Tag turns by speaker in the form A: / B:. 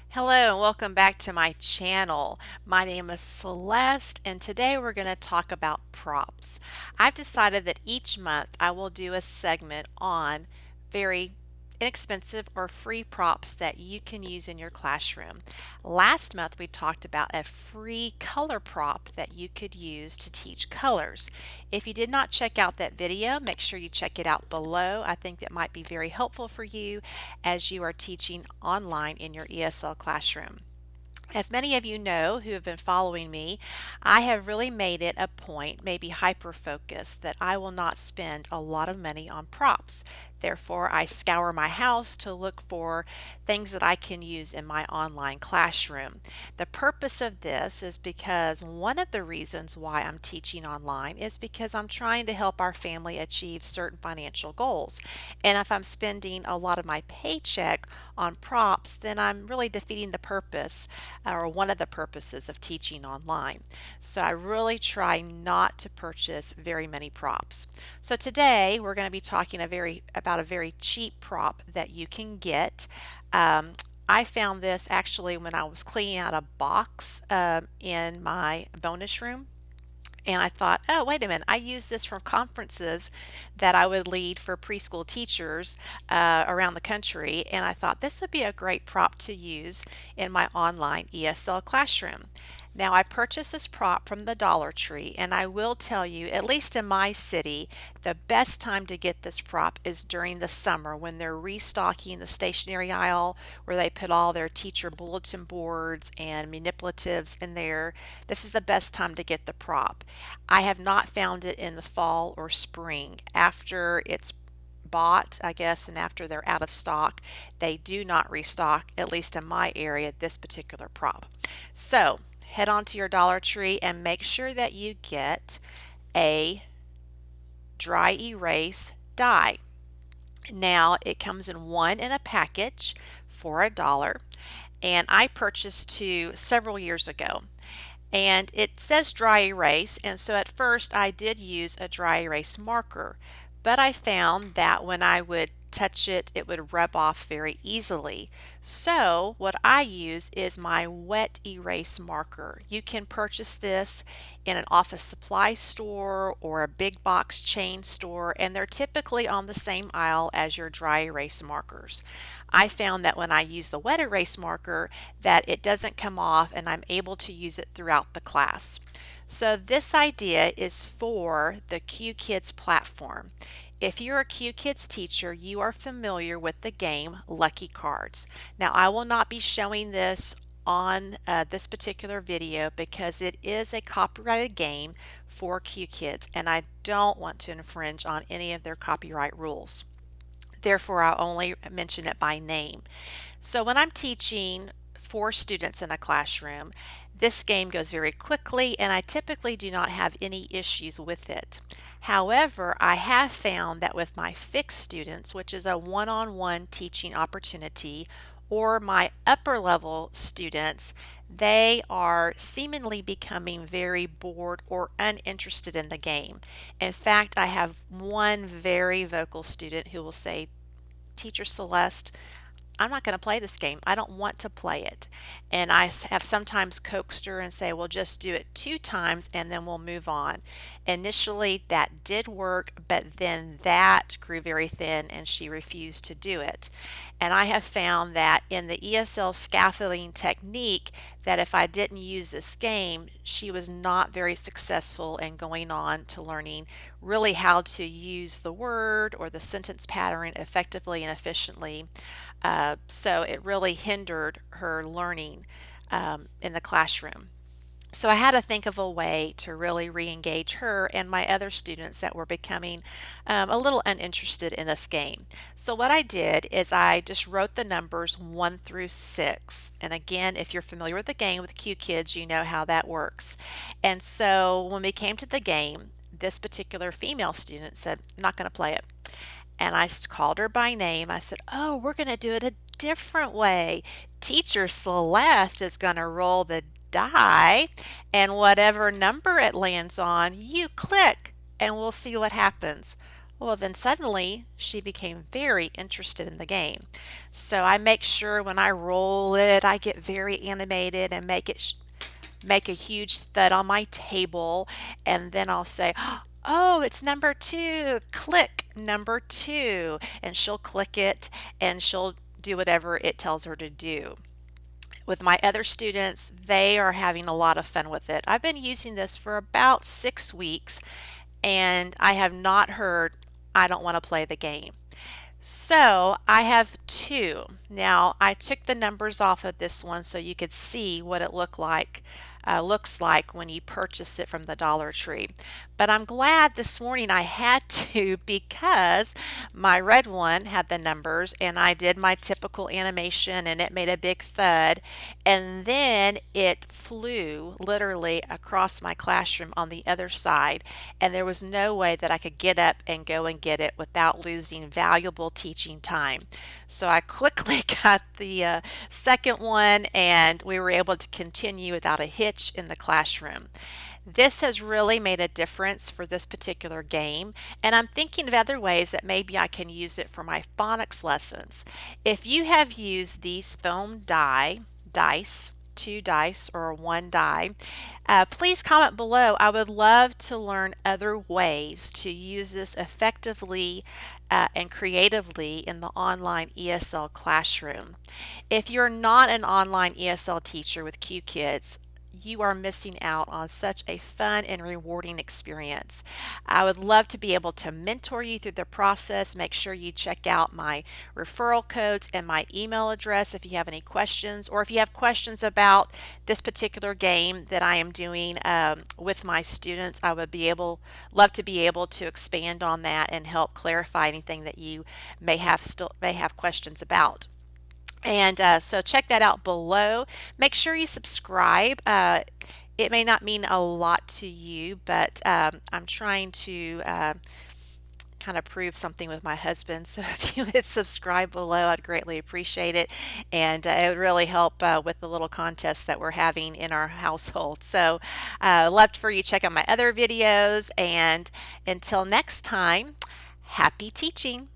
A: Hello and welcome back to my channel. My name is Celeste and today we're going to talk about props. I've decided that each month I will do a segment on very inexpensive or free props that you can use in your classroom. Last month we talked about a free color prop that you could use to teach colors. If you did not check out that video, make sure you check it out below. I think that might be very helpful for you as you are teaching online in your ESL classroom. As many of you know who have been following me, I have really made it a point, maybe hyper-focus, that I will not spend a lot of money on props. Therefore, I scour my house to look for things that I can use in my online classroom. The purpose of this is because one of the reasons why I'm teaching online is because I'm trying to help our family achieve certain financial goals. And if I'm spending a lot of my paycheck on props, then I'm really defeating the purpose or one of the purposes of teaching online. So I really try not to purchase very many props. So today we're going to be talking about a very cheap prop that you can get. I found this actually when I was cleaning out a box in my bonus room. And I thought, oh, wait a minute, I use this from conferences that I would lead for preschool teachers around the country. And I thought this would be a great prop to use in my online ESL classroom. Now, I purchased this prop from the Dollar Tree, and I will tell you, at least in my city, the best time to get this prop is during the summer when they're restocking the stationery aisle where they put all their teacher bulletin boards and manipulatives in there. This is the best time to get the prop. I have not found it in the fall or spring. After it's bought, I guess, and after they're out of stock, they do not restock, at least in my area, this particular prop. So, head on to your Dollar Tree and make sure that you get a dry erase die. Now it comes in one in a package for $1, and I purchased two several years ago. And it says dry erase, and so at first I did use a dry erase marker, but I found that when I would touch it, it would rub off very easily. So what I use is my wet erase marker. You can purchase this in an office supply store or a big box chain store, and they're typically on the same aisle as your dry erase markers. I found that when I use the wet erase marker that it doesn't come off and I'm able to use it throughout the class. So this idea is for the QKids platform. If you're a QKids teacher, you are familiar with the game Lucky Cards. Now, I will not be showing this on this particular video because it is a copyrighted game for QKids and I don't want to infringe on any of their copyright rules. Therefore, I'll only mention it by name. So when I'm teaching 4 students in a classroom, this game goes very quickly and I typically do not have any issues with it. However, I have found that with my fixed students, which is a one-on-one teaching opportunity, or my upper level students, they are seemingly becoming very bored or uninterested in the game. In fact, I have one very vocal student who will say, Teacher Celeste, I'm not going to play this game. I don't want to play it. And I have sometimes coaxed her and say, well, just do it 2 times and then we'll move on. Initially, that did work, but then that grew very thin and she refused to do it. And I have found that in the ESL scaffolding technique, that if I didn't use this game, she was not very successful in going on to learning really how to use the word or the sentence pattern effectively and efficiently. So it really hindered her learning in the classroom. So I had to think of a way to really re-engage her and my other students that were becoming a little uninterested in this game. So what I did is I just wrote the numbers 1 through 6. And again, if you're familiar with the game with QKids, you know how that works. And so when we came to the game, this particular female student said, I'm not going to play it. And I called her by name. I said, oh, we're going to do it a different way. Teacher Celeste is going to roll the die, and whatever number it lands on, you click, and we'll see what happens. Well, then suddenly she became very interested in the game. So I make sure when I roll it, I get very animated and make a huge thud on my table, and then I'll say, "Oh, it's number 2. Click number 2." And she'll click it and she'll do whatever it tells her to do. With my other students, they are having a lot of fun with it. I've been using this for about 6 weeks and I have not heard, "I don't want to play the game." So I have two. Now I took the numbers off of this one so you could see what it looks like when you purchase it from the Dollar Tree. But I'm glad this morning I had to because my red one had the numbers and I did my typical animation and it made a big thud, and then it flew literally across my classroom on the other side, and there was no way that I could get up and go and get it without losing valuable teaching time. So I quickly got the second one and we were able to continue without a hitch in the classroom. This has really made a difference for this particular game, and I'm thinking of other ways that maybe I can use it for my phonics lessons. If you have used these foam dice, 2 dice or 1 die, please comment below. I would love to learn other ways to use this effectively and creatively in the online ESL classroom. If you're not an online ESL teacher with QKids, you are missing out on such a fun and rewarding experience. I would love to be able to mentor you through the process. Make sure you check out my referral codes and my email address if you have any questions, or if you have questions about this particular game that I am doing with my students. I would love to be able to expand on that and help clarify anything that you may have questions about. And so check that out below. Make sure you subscribe. It may not mean a lot to you, but I'm trying to kind of prove something with my husband. So if you would subscribe below, I'd greatly appreciate it. And it would really help with the little contest that we're having in our household. So love for you to check out my other videos. And until next time, happy teaching.